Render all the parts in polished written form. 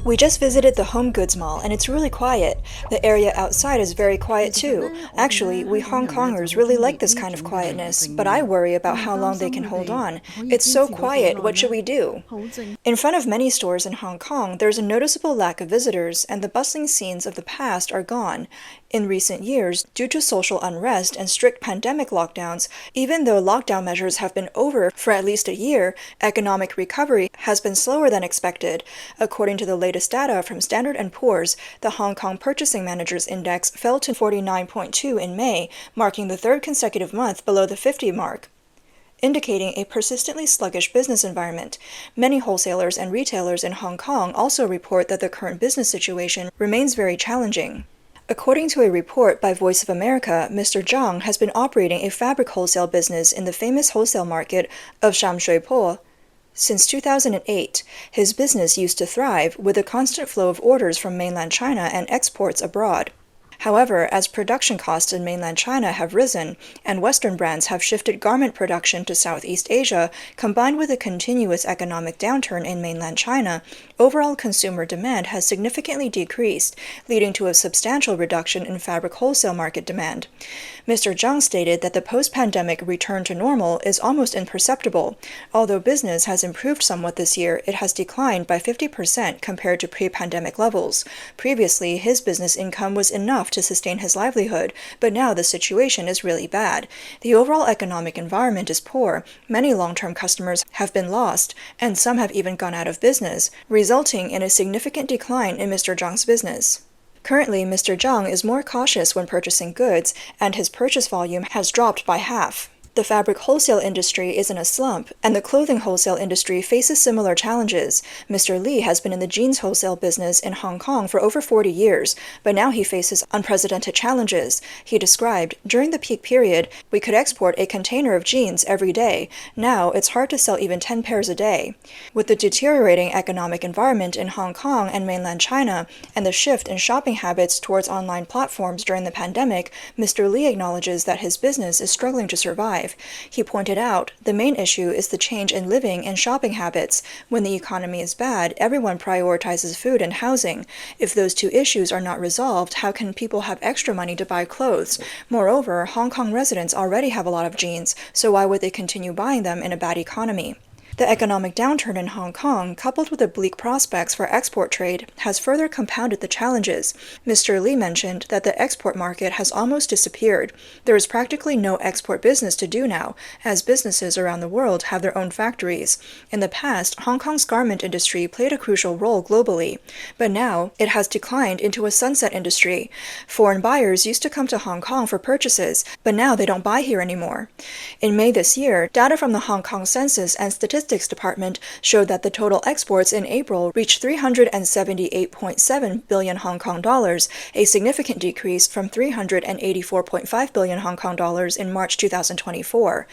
We just visited the home goods mall and it's really quiet. The area outside is very quiet too. Actually, we Hong Kongers really like this kind of quietness, but I worry about how long they can hold on. It's so quiet, what should we do? In front of many stores in Hong Kong, there's a noticeable lack of visitors, and the bustling scenes of the past are gone. In recent years, due to social unrest and strict pandemic lockdowns, even though lockdown measures have been over for at least a year, economic recovery has been slower than expected. According to the latest data from Standard & Poor's, the Hong Kong Purchasing Managers Index fell to 49.2 in May, marking the third consecutive month below the 50 mark, indicating a persistently sluggish business environment. Many wholesalers and retailers in Hong Kong also report that the current business situation remains very challenging. According to a report by Voice of America, Mr. Zhang has been operating a fabric wholesale business in the famous wholesale market of Shamshui-Po since 2008. His business used to thrive with a constant flow of orders from mainland China and exports abroad. However, as production costs in mainland China have risen and Western brands have shifted garment production to Southeast Asia, combined with a continuous economic downturn in mainland China, overall consumer demand has significantly decreased, leading to a substantial reduction in fabric wholesale market demand. Mr. Zhang stated that the post-pandemic return to normal is almost imperceptible. Although business has improved somewhat this year, it has declined by 50% compared to pre-pandemic levels. Previously, his business income was enough to sustain his livelihood, but now the situation is really bad. The overall economic environment is poor, many long-term customers have been lost, and some have even gone out of business, resulting in a significant decline in Mr. Zhang's business. Currently, Mr. Zhang is more cautious when purchasing goods, and his purchase volume has dropped by half. The fabric wholesale industry is in a slump, and the clothing wholesale industry faces similar challenges. Mr. Lee has been in the jeans wholesale business in Hong Kong for over 40 years, but now he faces unprecedented challenges. He described, "During the peak period, we could export a container of jeans every day. Now, it's hard to sell even 10 pairs a day." With the deteriorating economic environment in Hong Kong and mainland China, and the shift in shopping habits towards online platforms during the pandemic, Mr. Lee acknowledges that his business is struggling to survive. He pointed out, the main issue is the change in living and shopping habits. When the economy is bad, everyone prioritizes food and housing. If those two issues are not resolved, how can people have extra money to buy clothes? Moreover, Hong Kong residents already have a lot of jeans, so why would they continue buying them in a bad economy? The economic downturn in Hong Kong, coupled with the bleak prospects for export trade, has further compounded the challenges. Mr. Lee mentioned that the export market has almost disappeared. There is practically no export business to do now, as businesses around the world have their own factories. In the past, Hong Kong's garment industry played a crucial role globally, but now it has declined into a sunset industry. Foreign buyers used to come to Hong Kong for purchases, but now they don't buy here anymore. In May this year, data from the Hong Kong Census and Statistics Department showed that the total exports in April reached 378.7 billion Hong Kong dollars, a significant decrease from 384.5 billion Hong Kong dollars in March 2024.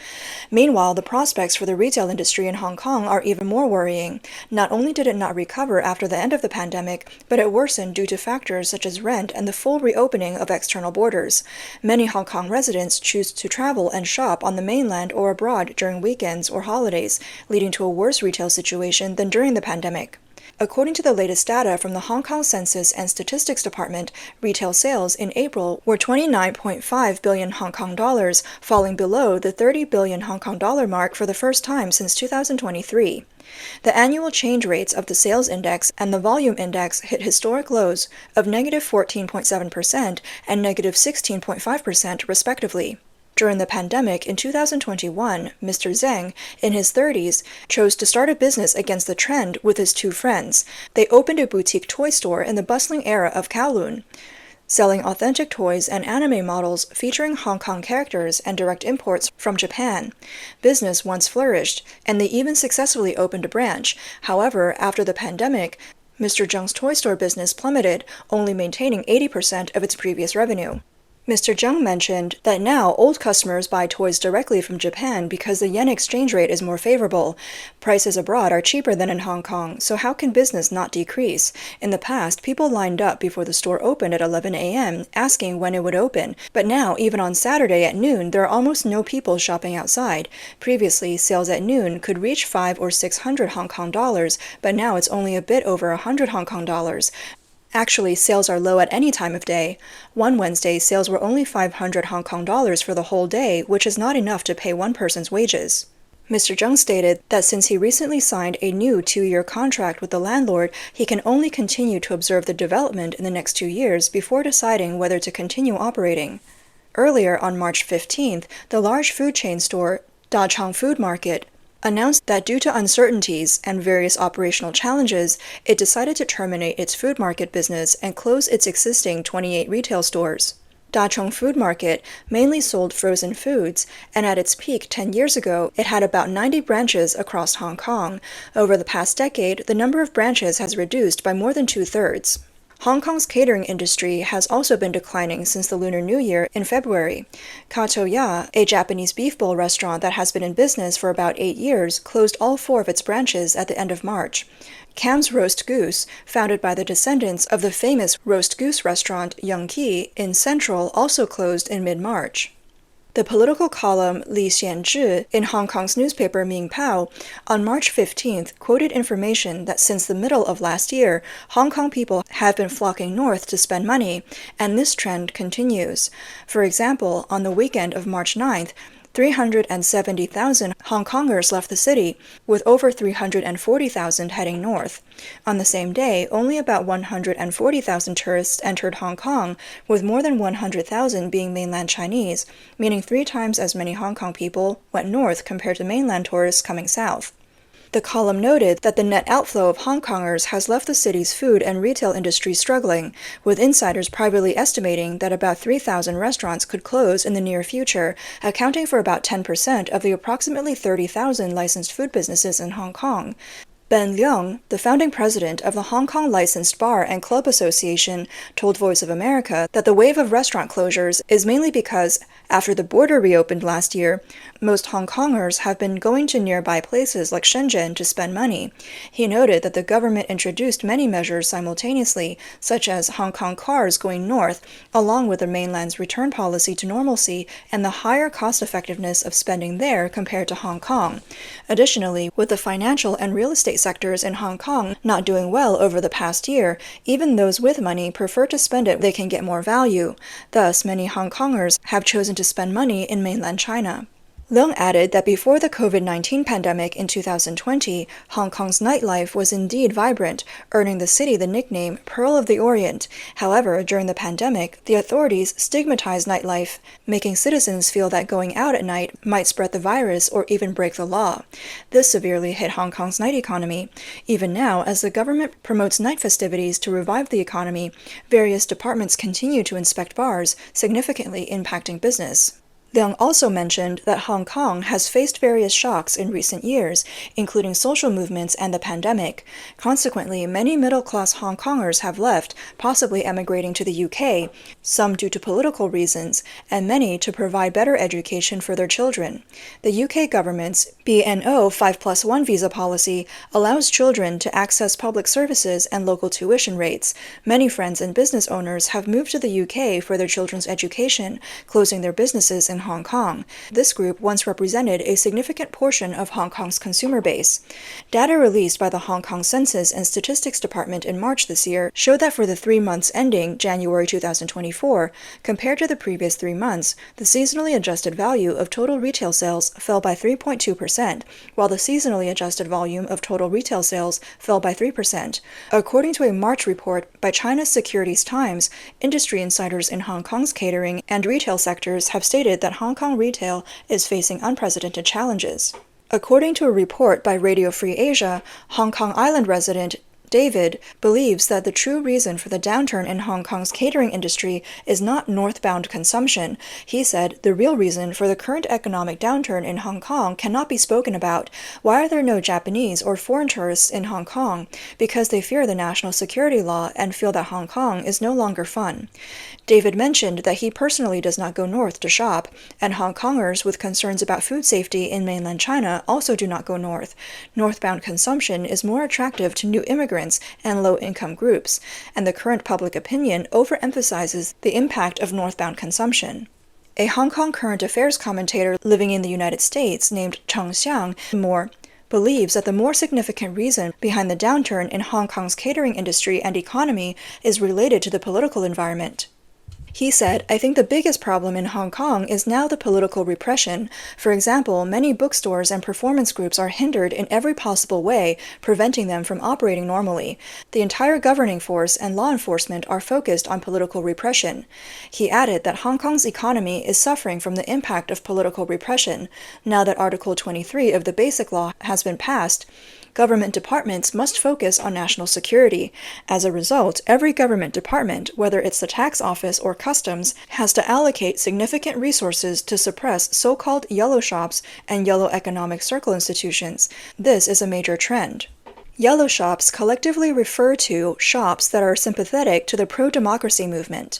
Meanwhile, the prospects for the retail industry in Hong Kong are even more worrying. Not only did it not recover after the end of the pandemic, but it worsened due to factors such as rent and the full reopening of external borders. Many Hong Kong residents choose to travel and shop on the mainland or abroad during weekends or holidays, leading to a worse retail situation than during the pandemic. According to the latest data from the Hong Kong Census and Statistics Department, retail sales in April were 29.5 billion Hong Kong dollars, falling below the 30 billion Hong Kong dollar mark for the first time since 2023. The annual change rates of the sales index and the volume index hit historic lows of negative 14.7% and negative 16.5% respectively. During the pandemic in 2021, Mr. Zheng, in his 30s, chose to start a business against the trend with his two friends. They opened a boutique toy store in the bustling era of Kowloon, selling authentic toys and anime models featuring Hong Kong characters and direct imports from Japan. Business once flourished, and they even successfully opened a branch. However, after the pandemic, Mr. Zheng's toy store business plummeted, only maintaining 80% of its previous revenue. Mr. Zheng mentioned that now old customers buy toys directly from Japan because the yen exchange rate is more favorable. Prices abroad are cheaper than in Hong Kong, so how can business not decrease? In the past, people lined up before the store opened at 11 a.m., asking when it would open, but now, even on Saturday at noon, there are almost no people shopping outside. Previously, sales at noon could reach 500 or 600 Hong Kong dollars, but now it's only a bit over 100 Hong Kong dollars. Actually, sales are low at any time of day. One Wednesday, sales were only 500 Hong Kong dollars for the whole day, which is not enough to pay one person's wages. Mr. Zheng stated that since he recently signed a new 2-year contract with the landlord, he can only continue to observe the development in the next 2 years before deciding whether to continue operating. Earlier, on March 15th, the large food chain store, Dachang Food Market, announced that due to uncertainties and various operational challenges, it decided to terminate its food market business and close its existing 28 retail stores. Dachong Food Market mainly sold frozen foods, and at its peak 10 years ago, it had about 90 branches across Hong Kong. Over the past decade, the number of branches has reduced by more than 2/3. Hong Kong's catering industry has also been declining since the Lunar New Year in February. Kato Ya, a Japanese beef bowl restaurant that has been in business for about 8 years, closed all 4 of its branches at the end of March. Cam's Roast Goose, founded by the descendants of the famous roast goose restaurant Yung Ki in Central, also closed in mid-March. The political column Li Xianzhi in Hong Kong's newspaper Ming Pao on March 15th quoted information that since the middle of last year, Hong Kong people have been flocking north to spend money, and this trend continues. For example, on the weekend of March 9th, 370,000 Hong Kongers left the city, with over 340,000 heading north. On the same day, only about 140,000 tourists entered Hong Kong, with more than 100,000 being mainland Chinese, meaning 3 times as many Hong Kong people went north compared to mainland tourists coming south. The column noted that the net outflow of Hong Kongers has left the city's food and retail industry struggling, with insiders privately estimating that about 3,000 restaurants could close in the near future, accounting for about 10% of the approximately 30,000 licensed food businesses in Hong Kong. Ben Leung, the founding president of the Hong Kong Licensed Bar and Club Association, told Voice of America that the wave of restaurant closures is mainly because, after the border reopened last year, most Hong Kongers have been going to nearby places like Shenzhen to spend money. He noted that the government introduced many measures simultaneously, such as Hong Kong cars going north, along with the mainland's return policy to normalcy and the higher cost-effectiveness of spending there compared to Hong Kong. Additionally, with the financial and real estate sectors in Hong Kong not doing well over the past year, even those with money prefer to spend it where they can get more value. Thus, many Hong Kongers have chosen to spend money in mainland China. Leung added that before the COVID-19 pandemic in 2020, Hong Kong's nightlife was indeed vibrant, earning the city the nickname Pearl of the Orient. However, during the pandemic, the authorities stigmatized nightlife, making citizens feel that going out at night might spread the virus or even break the law. This severely hit Hong Kong's night economy. Even now, as the government promotes night festivities to revive the economy, various departments continue to inspect bars, significantly impacting business. Leung also mentioned that Hong Kong has faced various shocks in recent years, including social movements and the pandemic. Consequently, many middle-class Hong Kongers have left, possibly emigrating to the UK, some due to political reasons, and many to provide better education for their children. The UK government's BNO 5+1 visa policy allows children to access public services and local tuition rates. Many friends and business owners have moved to the UK for their children's education, closing their businesses in Hong Kong. This group once represented a significant portion of Hong Kong's consumer base. Data released by the Hong Kong Census and Statistics Department in March this year showed that for the 3 months ending January 2024, compared to the previous 3 months, the seasonally adjusted value of total retail sales fell by 3.2%, while the seasonally adjusted volume of total retail sales fell by 3%. According to a March report by China's Securities Times, industry insiders in Hong Kong's catering and retail sectors have stated that Hong Kong retail is facing unprecedented challenges. According to a report by Radio Free Asia, Hong Kong Island resident David believes that the true reason for the downturn in Hong Kong's catering industry is not northbound consumption. He said, "The real reason for the current economic downturn in Hong Kong cannot be spoken about. Why are there no Japanese or foreign tourists in Hong Kong? Because they fear the national security law and feel that Hong Kong is no longer fun." David mentioned that he personally does not go north to shop, and Hong Kongers with concerns about food safety in mainland China also do not go north. Northbound consumption is more attractive to new immigrants and low-income groups, and the current public opinion overemphasizes the impact of northbound consumption. A Hong Kong current affairs commentator living in the United States named Cheng Xiang believes that the more significant reason behind the downturn in Hong Kong's catering industry and economy is related to the political environment. He said, "I think the biggest problem in Hong Kong is now the political repression. For example, many bookstores and performance groups are hindered in every possible way, preventing them from operating normally. The entire governing force and law enforcement are focused on political repression." He added that Hong Kong's economy is suffering from the impact of political repression. Now that Article 23 of the Basic Law has been passed, government departments must focus on national security. As a result, every government department, whether it's the tax office or customs, has to allocate significant resources to suppress so-called yellow shops and yellow economic circle institutions. This is a major trend. Yellow shops collectively refer to shops that are sympathetic to the pro-democracy movement.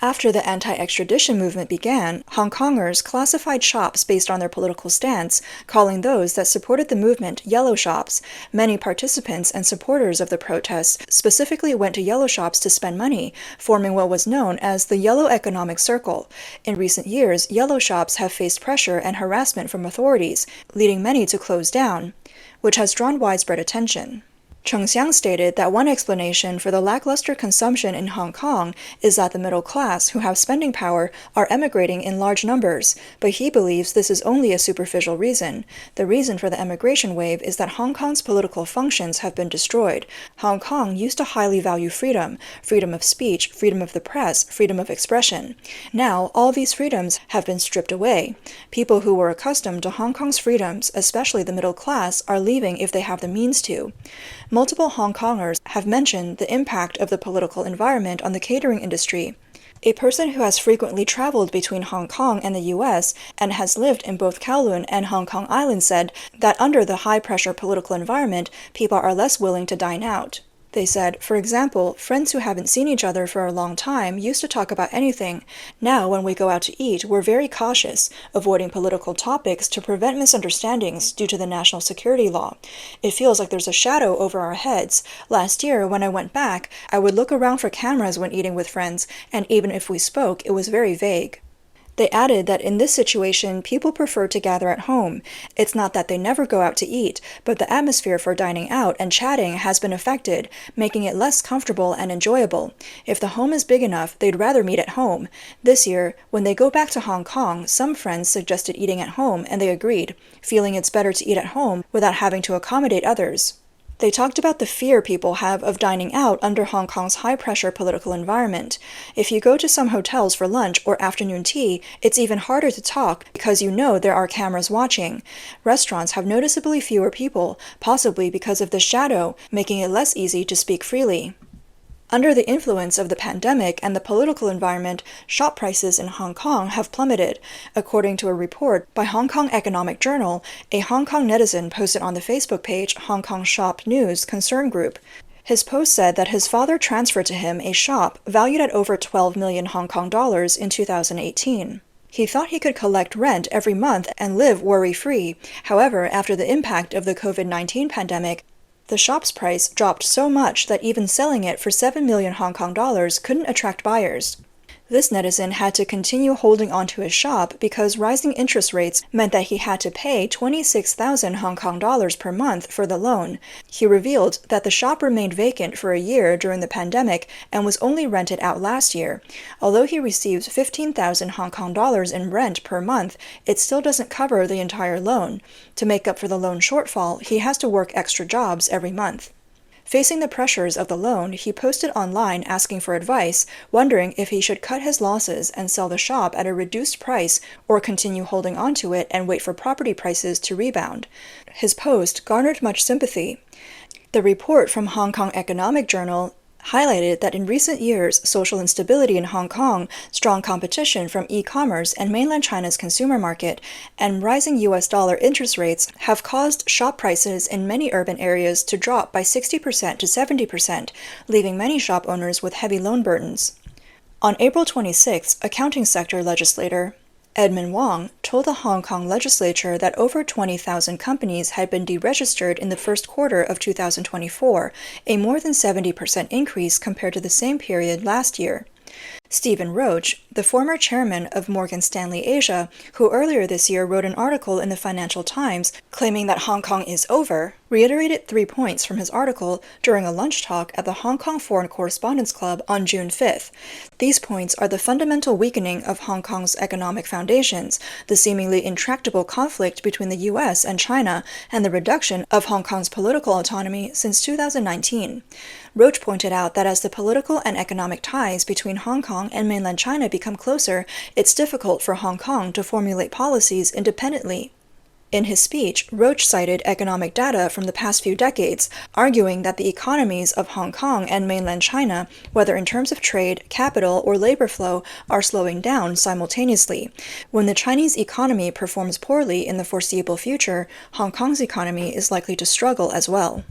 After the anti-extradition movement began, Hong Kongers classified shops based on their political stance, calling those that supported the movement yellow shops. Many participants and supporters of the protests specifically went to yellow shops to spend money, forming what was known as the Yellow Economic Circle. In recent years, yellow shops have faced pressure and harassment from authorities, leading many to close down, which has drawn widespread attention. Cheng Xiang stated that one explanation for the lackluster consumption in Hong Kong is that the middle class, who have spending power, are emigrating in large numbers, but he believes this is only a superficial reason. The reason for the emigration wave is that Hong Kong's political functions have been destroyed. Hong Kong used to highly value freedom of speech, freedom of the press, freedom of expression. Now, all these freedoms have been stripped away. People who were accustomed to Hong Kong's freedoms, especially the middle class, are leaving if they have the means to. Multiple Hong Kongers have mentioned the impact of the political environment on the catering industry. A person who has frequently traveled between Hong Kong and the U.S. and has lived in both Kowloon and Hong Kong Island said that under the high-pressure political environment, people are less willing to dine out. They said, for example, friends who haven't seen each other for a long time used to talk about anything. Now, when we go out to eat, we're very cautious, avoiding political topics to prevent misunderstandings due to the national security law. It feels like there's a shadow over our heads. Last year, when I went back, I would look around for cameras when eating with friends, and even if we spoke, it was very vague. They added that in this situation, people prefer to gather at home. It's not that they never go out to eat, but the atmosphere for dining out and chatting has been affected, making it less comfortable and enjoyable. If the home is big enough, they'd rather meet at home. This year, when they go back to Hong Kong, some friends suggested eating at home, and they agreed, feeling it's better to eat at home without having to accommodate others. They talked about the fear people have of dining out under Hong Kong's high-pressure political environment. If you go to some hotels for lunch or afternoon tea, it's even harder to talk because you know there are cameras watching. Restaurants have noticeably fewer people, possibly because of the shadow, making it less easy to speak freely. Under the influence of the pandemic and the political environment, shop prices in Hong Kong have plummeted. According to a report by Hong Kong Economic Journal, a Hong Kong netizen posted on the Facebook page Hong Kong Shop News Concern Group. His post said that his father transferred to him a shop valued at over 12 million Hong Kong dollars in 2018. He thought he could collect rent every month and live worry-free. However, after the impact of the COVID-19 pandemic, the shop's price dropped so much that even selling it for 7 million Hong Kong dollars couldn't attract buyers. This netizen had to continue holding on to his shop because rising interest rates meant that he had to pay 26,000 Hong Kong dollars per month for the loan. He revealed that the shop remained vacant for a year during the pandemic and was only rented out last year. Although he receives 15,000 Hong Kong dollars in rent per month, it still doesn't cover the entire loan. To make up for the loan shortfall, he has to work extra jobs every month. Facing the pressures of the loan, he posted online asking for advice, wondering if he should cut his losses and sell the shop at a reduced price or continue holding on to it and wait for property prices to rebound. His post garnered much sympathy. The report from Hong Kong Economic Journal highlighted that in recent years, social instability in Hong Kong, strong competition from e-commerce and mainland China's consumer market, and rising US dollar interest rates have caused shop prices in many urban areas to drop by 60% to 70%, leaving many shop owners with heavy loan burdens. On April 26, accounting sector legislator Edmund Wong told the Hong Kong legislature that over 20,000 companies had been deregistered in the first quarter of 2024, a more than 70% increase compared to the same period last year. Stephen Roach, the former chairman of Morgan Stanley Asia, who earlier this year wrote an article in the Financial Times claiming that Hong Kong is over, reiterated 3 points from his article during a lunch talk at the Hong Kong Foreign Correspondents Club on June 5th. These points are the fundamental weakening of Hong Kong's economic foundations, the seemingly intractable conflict between the US and China, and the reduction of Hong Kong's political autonomy since 2019. Roach pointed out that as the political and economic ties between Hong Kong and mainland China become closer, it's difficult for Hong Kong to formulate policies independently. In his speech, Roach cited economic data from the past few decades, arguing that the economies of Hong Kong and mainland China, whether in terms of trade, capital, or labor flow, are slowing down simultaneously. When the Chinese economy performs poorly in the foreseeable future, Hong Kong's economy is likely to struggle as well.